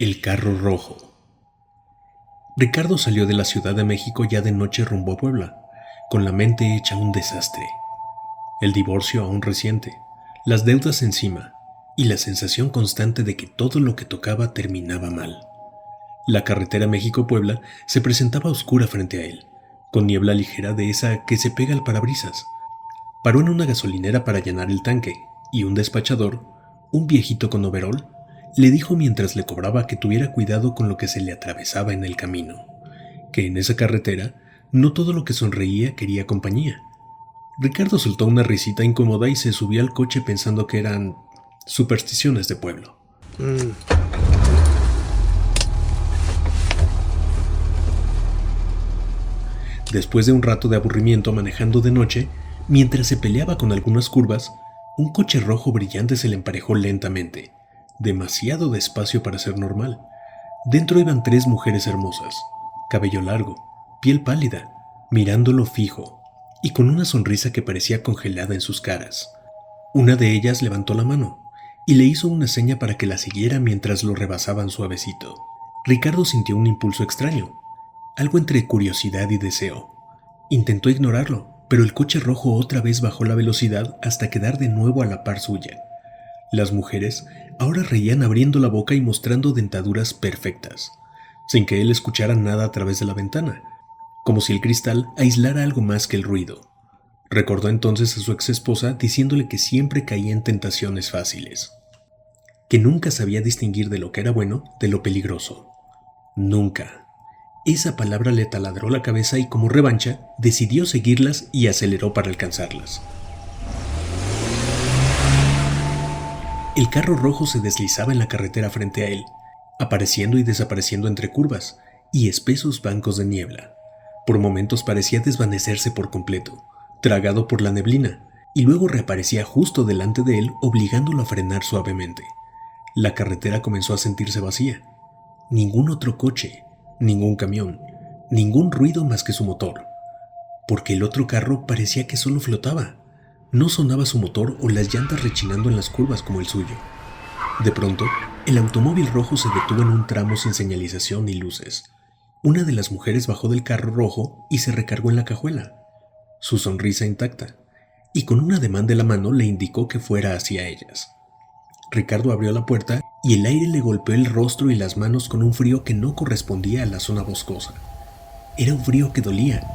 El carro rojo. Ricardo salió de la Ciudad de México ya de noche rumbo a Puebla, con la mente hecha un desastre. El divorcio aún reciente, las deudas encima y la sensación constante de que todo lo que tocaba terminaba mal. La carretera México-Puebla se presentaba oscura frente a él, con niebla ligera de esa que se pega al parabrisas. Paró en una gasolinera para llenar el tanque y un despachador, un viejito con overol, le dijo mientras le cobraba que tuviera cuidado con lo que se le atravesaba en el camino, que en esa carretera no todo lo que sonreía quería compañía. Ricardo soltó una risita incómoda y se subió al coche pensando que eran supersticiones de pueblo. Después de un rato de aburrimiento manejando de noche, mientras se peleaba con algunas curvas, un coche rojo brillante se le emparejó lentamente, demasiado despacio para ser normal. Dentro iban 3 mujeres hermosas, cabello largo, piel pálida, mirándolo fijo, y con una sonrisa que parecía congelada en sus caras. Una de ellas levantó la mano, y le hizo una seña para que la siguiera mientras lo rebasaban suavecito. Ricardo sintió un impulso extraño, algo entre curiosidad y deseo. Intentó ignorarlo, pero el coche rojo otra vez bajó la velocidad hasta quedar de nuevo a la par suya. Las mujeres ahora reían abriendo la boca y mostrando dentaduras perfectas, sin que él escuchara nada a través de la ventana, como si el cristal aislara algo más que el ruido. Recordó entonces a su exesposa diciéndole que siempre caía en tentaciones fáciles, que nunca sabía distinguir de lo que era bueno de lo peligroso. Nunca. Esa palabra le taladró la cabeza y como revancha decidió seguirlas y aceleró para alcanzarlas. El carro rojo se deslizaba en la carretera frente a él, apareciendo y desapareciendo entre curvas y espesos bancos de niebla. Por momentos parecía desvanecerse por completo, tragado por la neblina, y luego reaparecía justo delante de él, obligándolo a frenar suavemente. La carretera comenzó a sentirse vacía. Ningún otro coche, ningún camión, ningún ruido más que su motor, porque el otro carro parecía que solo flotaba. No sonaba su motor o las llantas rechinando en las curvas como el suyo. De pronto, el automóvil rojo se detuvo en un tramo sin señalización ni luces. Una de las mujeres bajó del carro rojo y se recargó en la cajuela, su sonrisa intacta, y con un ademán de la mano le indicó que fuera hacia ellas. Ricardo abrió la puerta y el aire le golpeó el rostro y las manos con un frío que no correspondía a la zona boscosa. Era un frío que dolía.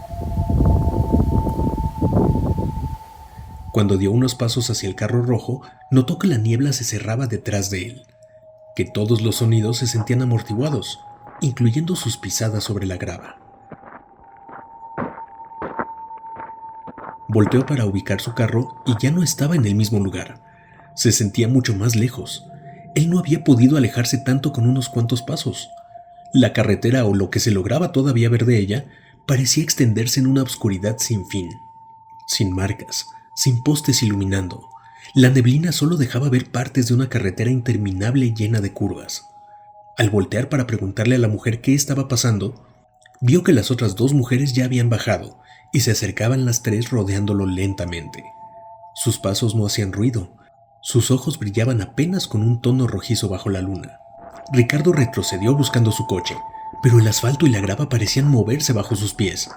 Cuando dio unos pasos hacia el carro rojo, notó que la niebla se cerraba detrás de él, que todos los sonidos se sentían amortiguados, incluyendo sus pisadas sobre la grava. Volteó para ubicar su carro y ya no estaba en el mismo lugar. Se sentía mucho más lejos. Él no había podido alejarse tanto con unos cuantos pasos. La carretera, o lo que se lograba todavía ver de ella, parecía extenderse en una oscuridad sin fin, sin marcas, sin postes iluminando. La neblina solo dejaba ver partes de una carretera interminable llena de curvas. Al voltear para preguntarle a la mujer qué estaba pasando, vio que las otras 2 mujeres ya habían bajado y se acercaban las 3 rodeándolo lentamente. Sus pasos no hacían ruido, sus ojos brillaban apenas con un tono rojizo bajo la luna. Ricardo retrocedió buscando su coche, pero el asfalto y la grava parecían moverse bajo sus pies.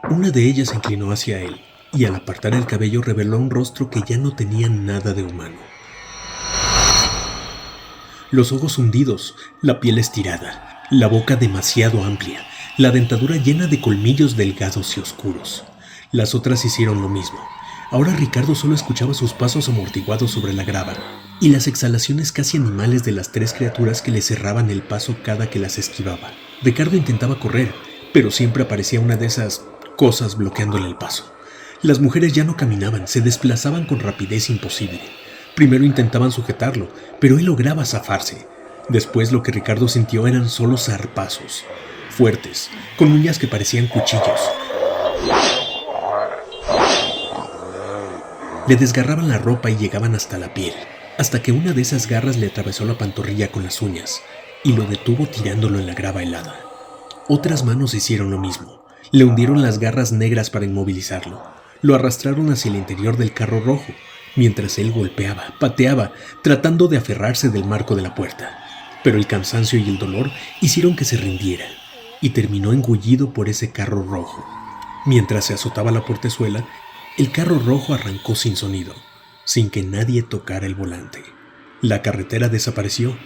Una de ellas se inclinó hacia él, y al apartar el cabello reveló un rostro que ya no tenía nada de humano. Los ojos hundidos, la piel estirada, la boca demasiado amplia, la dentadura llena de colmillos delgados y oscuros. Las otras hicieron lo mismo. Ahora Ricardo solo escuchaba sus pasos amortiguados sobre la grava y las exhalaciones casi animales de las 3 criaturas que le cerraban el paso cada que las esquivaba. Ricardo intentaba correr, pero siempre aparecía una de esas cosas bloqueándole el paso. Las mujeres ya no caminaban, se desplazaban con rapidez imposible. Primero intentaban sujetarlo, pero él lograba zafarse. Después lo que Ricardo sintió eran solo zarpazos, fuertes, con uñas que parecían cuchillos. Le desgarraban la ropa y llegaban hasta la piel, hasta que una de esas garras le atravesó la pantorrilla con las uñas y lo detuvo tirándolo en la grava helada. Otras manos hicieron lo mismo. Le hundieron las garras negras para inmovilizarlo. Lo arrastraron hacia el interior del carro rojo, mientras él golpeaba, pateaba, tratando de aferrarse del marco de la puerta. pero el cansancio y el dolor hicieron que se rindiera y terminó engullido por ese carro rojo. Mientras se azotaba la portezuela, el carro rojo arrancó sin sonido, sin que nadie tocara el volante. La carretera desapareció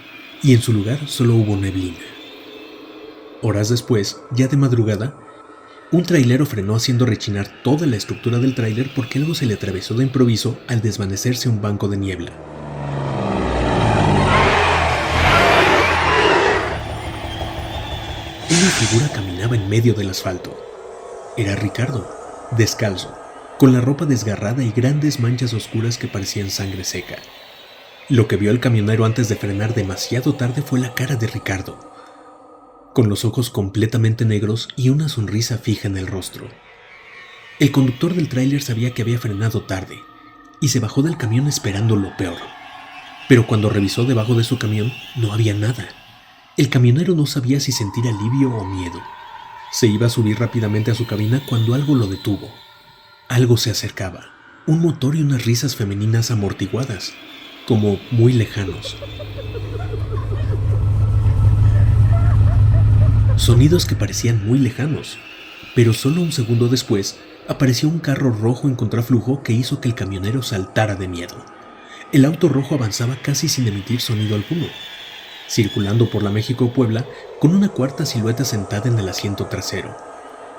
y en su lugar solo hubo neblina. Horas después, ya de madrugada, un trailero frenó haciendo rechinar toda la estructura del tráiler porque algo se le atravesó de improviso al desvanecerse un banco de niebla. Una figura caminaba en medio del asfalto. Era Ricardo, descalzo, con la ropa desgarrada y grandes manchas oscuras que parecían sangre seca. Lo que vio el camionero antes de frenar demasiado tarde fue la cara de Ricardo, con los ojos completamente negros y una sonrisa fija en el rostro. El conductor del tráiler sabía que había frenado tarde y se bajó del camión esperando lo peor. Pero cuando revisó debajo de su camión, no había nada. El camionero no sabía si sentir alivio o miedo. Se iba a subir rápidamente a su cabina cuando algo lo detuvo. Algo se acercaba, un motor y unas risas femeninas amortiguadas, como muy lejanos. Sonidos que parecían muy lejanos, pero solo un segundo después apareció un carro rojo en contraflujo que hizo que el camionero saltara de miedo. El auto rojo avanzaba casi sin emitir sonido alguno, circulando por la México-Puebla con una cuarta silueta sentada en el asiento trasero,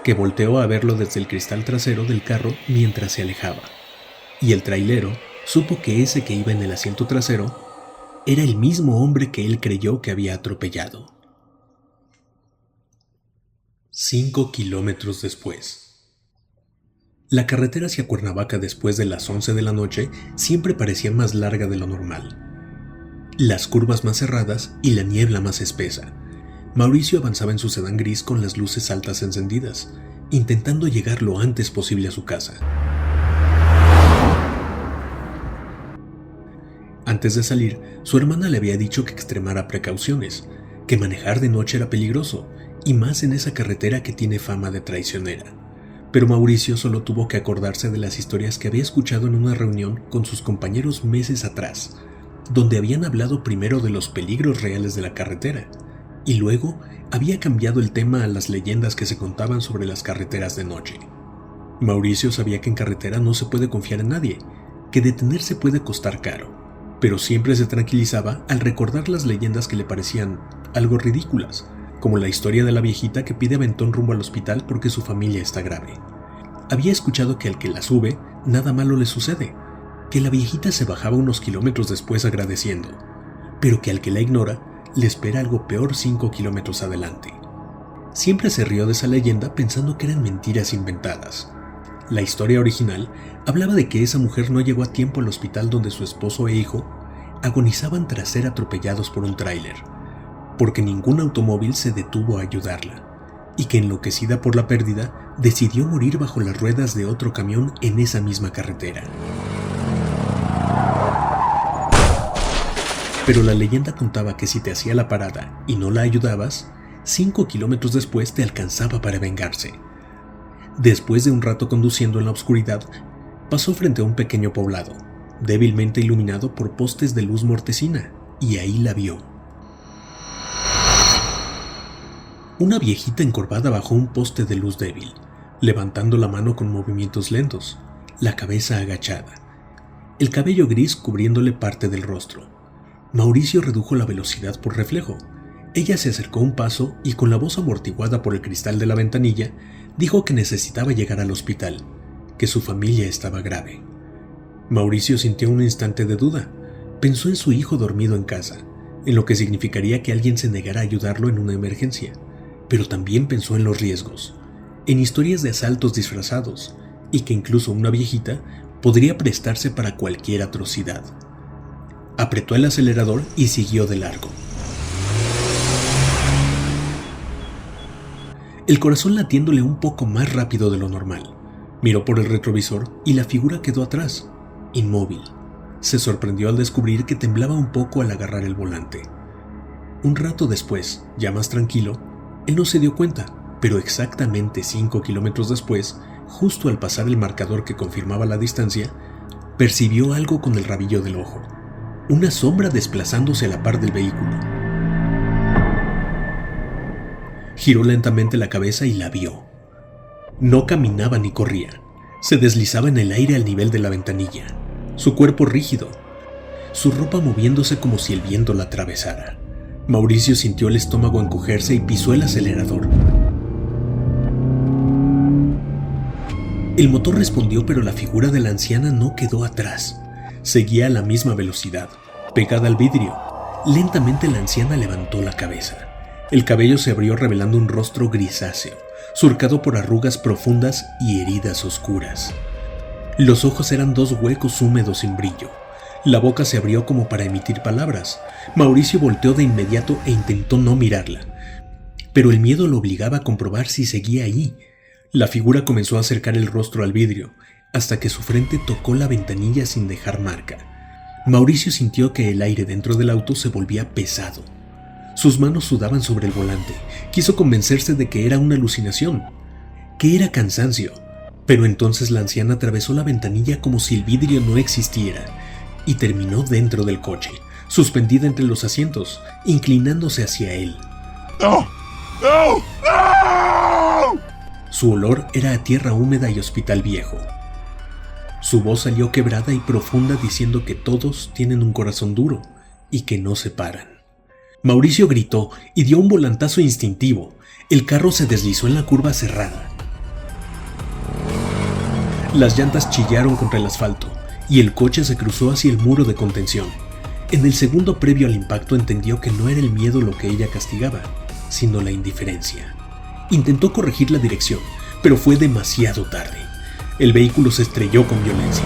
que volteó a verlo desde el cristal trasero del carro mientras se alejaba. Y el trailero supo que ese que iba en el asiento trasero era el mismo hombre que él creyó que había atropellado. 5 kilómetros después. La carretera hacia Cuernavaca después de las 11 de la noche siempre parecía más larga de lo normal. Las curvas más cerradas y la niebla más espesa. Mauricio avanzaba en su sedán gris con las luces altas encendidas, intentando llegar lo antes posible a su casa. Antes de salir, su hermana le había dicho que extremara precauciones, que manejar de noche era peligroso, y más en esa carretera que tiene fama de traicionera. Pero Mauricio solo tuvo que acordarse de las historias que había escuchado en una reunión con sus compañeros meses atrás, donde habían hablado primero de los peligros reales de la carretera, y luego había cambiado el tema a las leyendas que se contaban sobre las carreteras de noche. Mauricio sabía que en carretera no se puede confiar en nadie, que detenerse puede costar caro, pero siempre se tranquilizaba al recordar las leyendas que le parecían algo ridículas, como la historia de la viejita que pide aventón rumbo al hospital porque su familia está grave. Había escuchado que al que la sube, nada malo le sucede, que la viejita se bajaba unos kilómetros después agradeciendo, pero que al que la ignora, le espera algo peor 5 kilómetros adelante. Siempre se rió de esa leyenda pensando que eran mentiras inventadas. La historia original hablaba de que esa mujer no llegó a tiempo al hospital donde su esposo e hijo agonizaban tras ser atropellados por un tráiler, porque ningún automóvil se detuvo a ayudarla, y que enloquecida por la pérdida, decidió morir bajo las ruedas de otro camión en esa misma carretera. Pero la leyenda contaba que si te hacía la parada y no la ayudabas, 5 kilómetros después te alcanzaba para vengarse. Después de un rato conduciendo en la oscuridad, pasó frente a un pequeño poblado, débilmente iluminado por postes de luz mortecina, y ahí la vio. Una viejita encorvada bajo un poste de luz débil, levantando la mano con movimientos lentos, la cabeza agachada, el cabello gris cubriéndole parte del rostro. Mauricio redujo la velocidad por reflejo. Ella se acercó un paso y con la voz amortiguada por el cristal de la ventanilla, dijo que necesitaba llegar al hospital, que su familia estaba grave. Mauricio sintió un instante de duda. Pensó en su hijo dormido en casa, en lo que significaría que alguien se negara a ayudarlo en una emergencia, pero también pensó en los riesgos, en historias de asaltos disfrazados, y que incluso una viejita podría prestarse para cualquier atrocidad. Apretó el acelerador y siguió de largo. El corazón latiéndole un poco más rápido de lo normal. Miró por el retrovisor y la figura quedó atrás, inmóvil. Se sorprendió al descubrir que temblaba un poco al agarrar el volante. Un rato después, ya más tranquilo, él no se dio cuenta, pero exactamente 5 kilómetros después, justo al pasar el marcador que confirmaba la distancia, percibió algo con el rabillo del ojo. Una sombra desplazándose a la par del vehículo. Giró lentamente la cabeza y la vio. No caminaba ni corría. Se deslizaba en el aire al nivel de la ventanilla, su cuerpo rígido, su ropa moviéndose como si el viento la atravesara. Mauricio sintió el estómago encogerse y pisó el acelerador. El motor respondió, pero la figura de la anciana no quedó atrás. Seguía a la misma velocidad, pegada al vidrio. Lentamente la anciana levantó la cabeza. El cabello se abrió revelando un rostro grisáceo, surcado por arrugas profundas y heridas oscuras. Los ojos eran dos huecos húmedos sin brillo. La boca se abrió como para emitir palabras. Mauricio volteó de inmediato e intentó no mirarla, pero el miedo lo obligaba a comprobar si seguía ahí. La figura comenzó a acercar el rostro al vidrio, hasta que su frente tocó la ventanilla sin dejar marca. Mauricio sintió que el aire dentro del auto se volvía pesado. Sus manos sudaban sobre el volante. Quiso convencerse de que era una alucinación, que era cansancio, pero entonces la anciana atravesó la ventanilla como si el vidrio no existiera y terminó dentro del coche, suspendida entre los asientos, inclinándose hacia él. ¡No! ¡No! ¡No! Su olor era a tierra húmeda y hospital viejo. Su voz salió quebrada y profunda diciendo que todos tienen un corazón duro y que no se paran. Mauricio gritó y dio un volantazo instintivo. El carro se deslizó en la curva cerrada. Las llantas chillaron contra el asfalto y el coche se cruzó hacia el muro de contención. En el segundo previo al impacto entendió que no era el miedo lo que ella castigaba, sino la indiferencia. Intentó corregir la dirección, pero fue demasiado tarde. El vehículo se estrelló con violencia.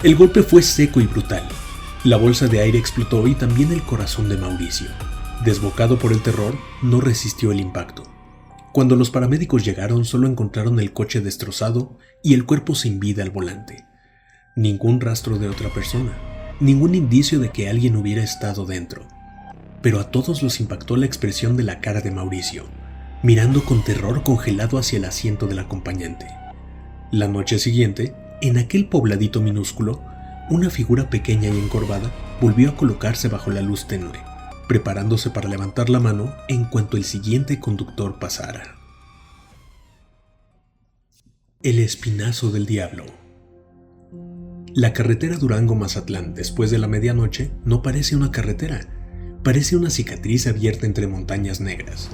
El golpe fue seco y brutal. La bolsa de aire explotó y también el corazón de Mauricio. Desbocado por el terror, no resistió el impacto. Cuando los paramédicos llegaron, solo encontraron el coche destrozado y el cuerpo sin vida al volante. Ningún rastro de otra persona, ningún indicio de que alguien hubiera estado dentro. Pero a todos los impactó la expresión de la cara de Mauricio, mirando con terror congelado hacia el asiento del acompañante. La noche siguiente, en aquel pobladito minúsculo, una figura pequeña y encorvada volvió a colocarse bajo la luz tenue, preparándose para levantar la mano en cuanto el siguiente conductor pasara. El espinazo del diablo. La carretera Durango-Mazatlán después de la medianoche no parece una carretera, parece una cicatriz abierta entre montañas negras.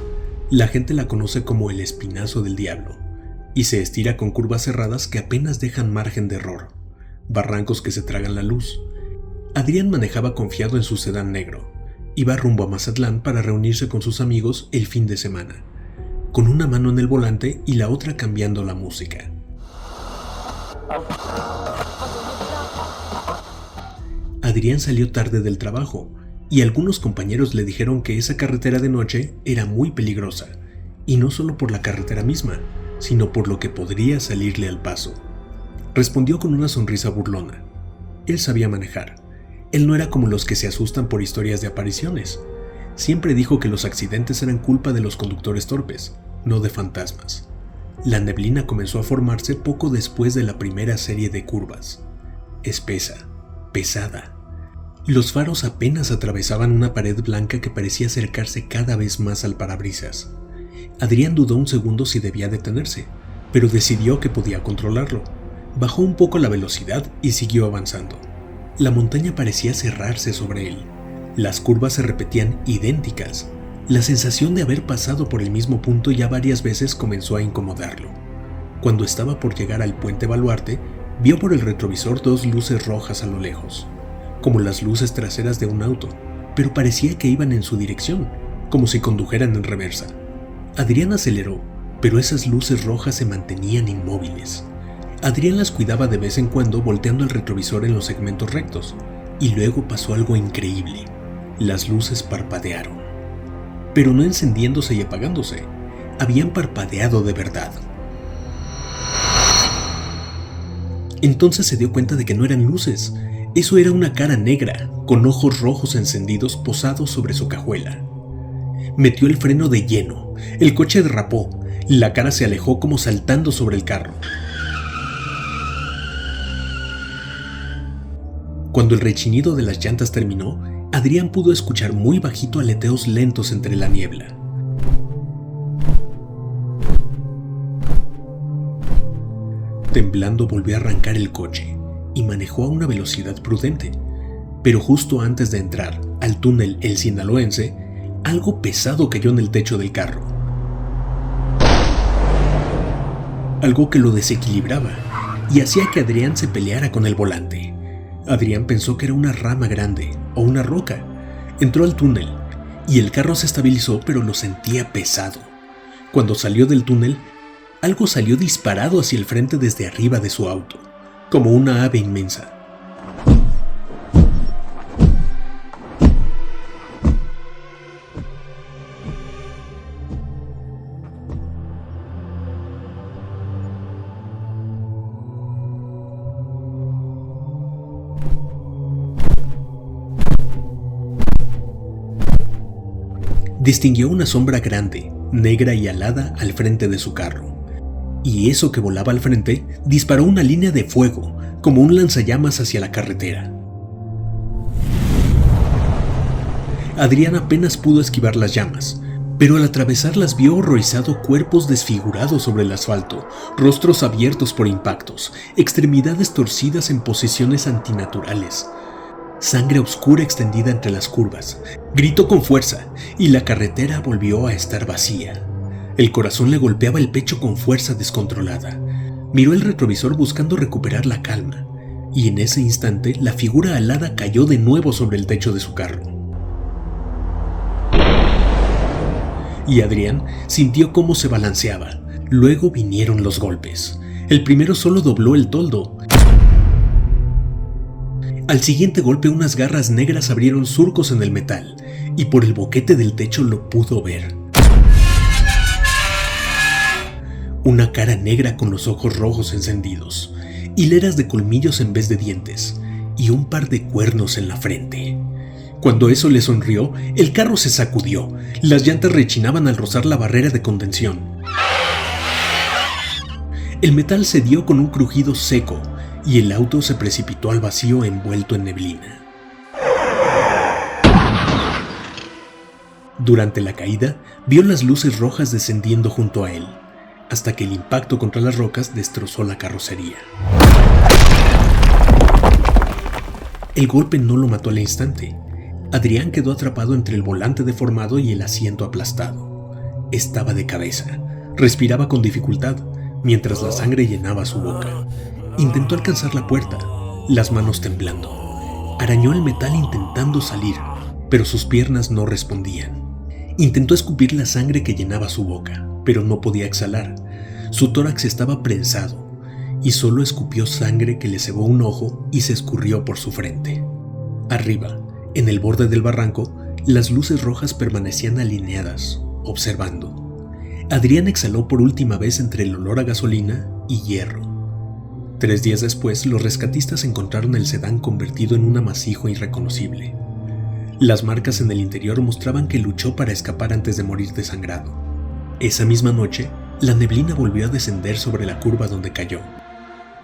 La gente la conoce como el espinazo del diablo, y se estira con curvas cerradas que apenas dejan margen de error, barrancos que se tragan la luz. Adrián manejaba confiado en su sedán negro. Iba rumbo a Mazatlán para reunirse con sus amigos el fin de semana, con una mano en el volante y la otra cambiando la música. Adrián salió tarde del trabajo y algunos compañeros le dijeron que esa carretera de noche era muy peligrosa, y no solo por la carretera misma, sino por lo que podría salirle al paso. Respondió con una sonrisa burlona. Él sabía manejar. Él no era como los que se asustan por historias de apariciones. Siempre dijo que los accidentes eran culpa de los conductores torpes, no de fantasmas. La neblina comenzó a formarse poco después de la primera serie de curvas. Espesa, pesada. Los faros apenas atravesaban una pared blanca que parecía acercarse cada vez más al parabrisas. Adrián dudó un segundo si debía detenerse, pero decidió que podía controlarlo. Bajó un poco la velocidad y siguió avanzando. La montaña parecía cerrarse sobre él. Las curvas se repetían idénticas. La sensación de haber pasado por el mismo punto ya varias veces comenzó a incomodarlo. Cuando estaba por llegar al puente Baluarte, vio por el retrovisor dos luces rojas a lo lejos, como las luces traseras de un auto, pero parecía que iban en su dirección, como si condujeran en reversa. Adrián aceleró, pero esas luces rojas se mantenían inmóviles. Adrián las cuidaba de vez en cuando volteando el retrovisor en los segmentos rectos, y luego pasó algo increíble. Las luces parpadearon, pero no encendiéndose y apagándose, habían parpadeado de verdad. Entonces se dio cuenta de que no eran luces, eso era una cara negra, con ojos rojos encendidos posados sobre su cajuela. Metió el freno de lleno, el coche derrapó, la cara se alejó como saltando sobre el carro. Cuando el rechinido de las llantas terminó, Adrián pudo escuchar muy bajito aleteos lentos entre la niebla. Temblando volvió a arrancar el coche y manejó a una velocidad prudente, pero justo antes de entrar al túnel El Sinaloense, algo pesado cayó en el techo del carro. Algo que lo desequilibraba y hacía que Adrián se peleara con el volante. Adrián pensó que era una rama grande o una roca. Entró al túnel y el carro se estabilizó, pero lo sentía pesado. Cuando salió del túnel, algo salió disparado hacia el frente desde arriba de su auto, como una ave inmensa. Distinguió una sombra grande, negra y alada al frente de su carro. Y eso que volaba al frente disparó una línea de fuego, como un lanzallamas hacia la carretera. Adrián apenas pudo esquivar las llamas, pero al atravesarlas vio horrorizado cuerpos desfigurados sobre el asfalto, rostros abiertos por impactos, extremidades torcidas en posiciones antinaturales, sangre oscura extendida entre las curvas. Gritó con fuerza y la carretera volvió a estar vacía. El corazón le golpeaba el pecho con fuerza descontrolada. Miró el retrovisor buscando recuperar la calma, y en ese instante la figura alada cayó de nuevo sobre el techo de su carro. Y Adrián sintió cómo se balanceaba. Luego vinieron los golpes. El primero solo dobló el toldo. Al siguiente golpe unas garras negras abrieron surcos en el metal, y por el boquete del techo lo pudo ver. Una cara negra con los ojos rojos encendidos, hileras de colmillos en vez de dientes, y un par de cuernos en la frente. Cuando eso le sonrió, el carro se sacudió, las llantas rechinaban al rozar la barrera de contención. El metal cedió con un crujido seco, y el auto se precipitó al vacío envuelto en neblina. Durante la caída, vio las luces rojas descendiendo junto a él, hasta que el impacto contra las rocas destrozó la carrocería. El golpe no lo mató al instante. Adrián quedó atrapado entre el volante deformado y el asiento aplastado. Estaba de cabeza, respiraba con dificultad, mientras la sangre llenaba su boca. Intentó alcanzar la puerta, las manos temblando. Arañó el metal intentando salir, pero sus piernas no respondían. Intentó escupir la sangre que llenaba su boca, pero no podía exhalar. Su tórax estaba prensado, y solo escupió sangre que le cebó un ojo y se escurrió por su frente. Arriba, en el borde del barranco, las luces rojas permanecían alineadas, observando. Adrián exhaló por última vez entre el olor a gasolina y hierro. 3 días después, los rescatistas encontraron el sedán convertido en un amasijo irreconocible. Las marcas en el interior mostraban que luchó para escapar antes de morir desangrado. Esa misma noche, la neblina volvió a descender sobre la curva donde cayó,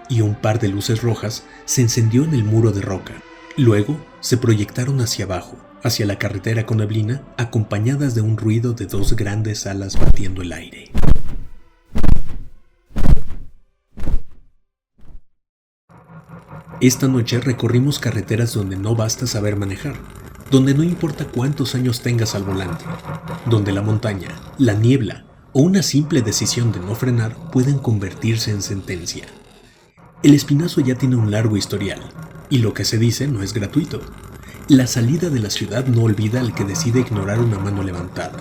y un par de luces rojas se encendió en el muro de roca. Luego, se proyectaron hacia abajo, hacia la carretera con neblina, acompañadas de un ruido de 2 grandes alas batiendo el aire. Esta noche recorrimos carreteras donde no basta saber manejar, donde no importa cuántos años tengas al volante, donde la montaña, la niebla o una simple decisión de no frenar pueden convertirse en sentencia. El Espinazo ya tiene un largo historial, y lo que se dice no es gratuito. La salida de la ciudad no olvida al que decide ignorar una mano levantada.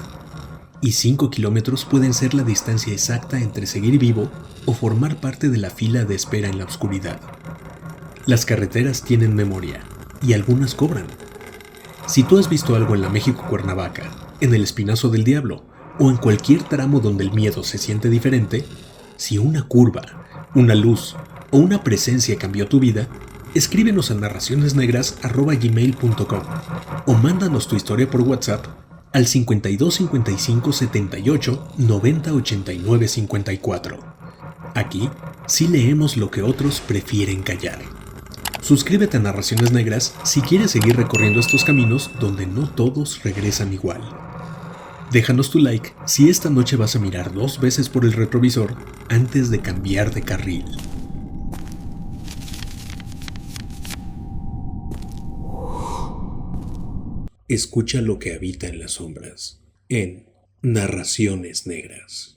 Y 5 kilómetros pueden ser la distancia exacta entre seguir vivo o formar parte de la fila de espera en la oscuridad. Las carreteras tienen memoria, y algunas cobran. Si tú has visto algo en la México-Cuernavaca, en el Espinazo del Diablo, o en cualquier tramo donde el miedo se siente diferente, si una curva, una luz o una presencia cambió tu vida, escríbenos a narracionesnegras@gmail.com o mándanos tu historia por WhatsApp al 52 55 78 90 89 54. Aquí sí leemos lo que otros prefieren callar. Suscríbete a Narraciones Negras si quieres seguir recorriendo estos caminos donde no todos regresan igual. Déjanos tu like si esta noche vas a mirar 2 veces por el retrovisor antes de cambiar de carril. Escucha lo que habita en las sombras, en Narraciones Negras.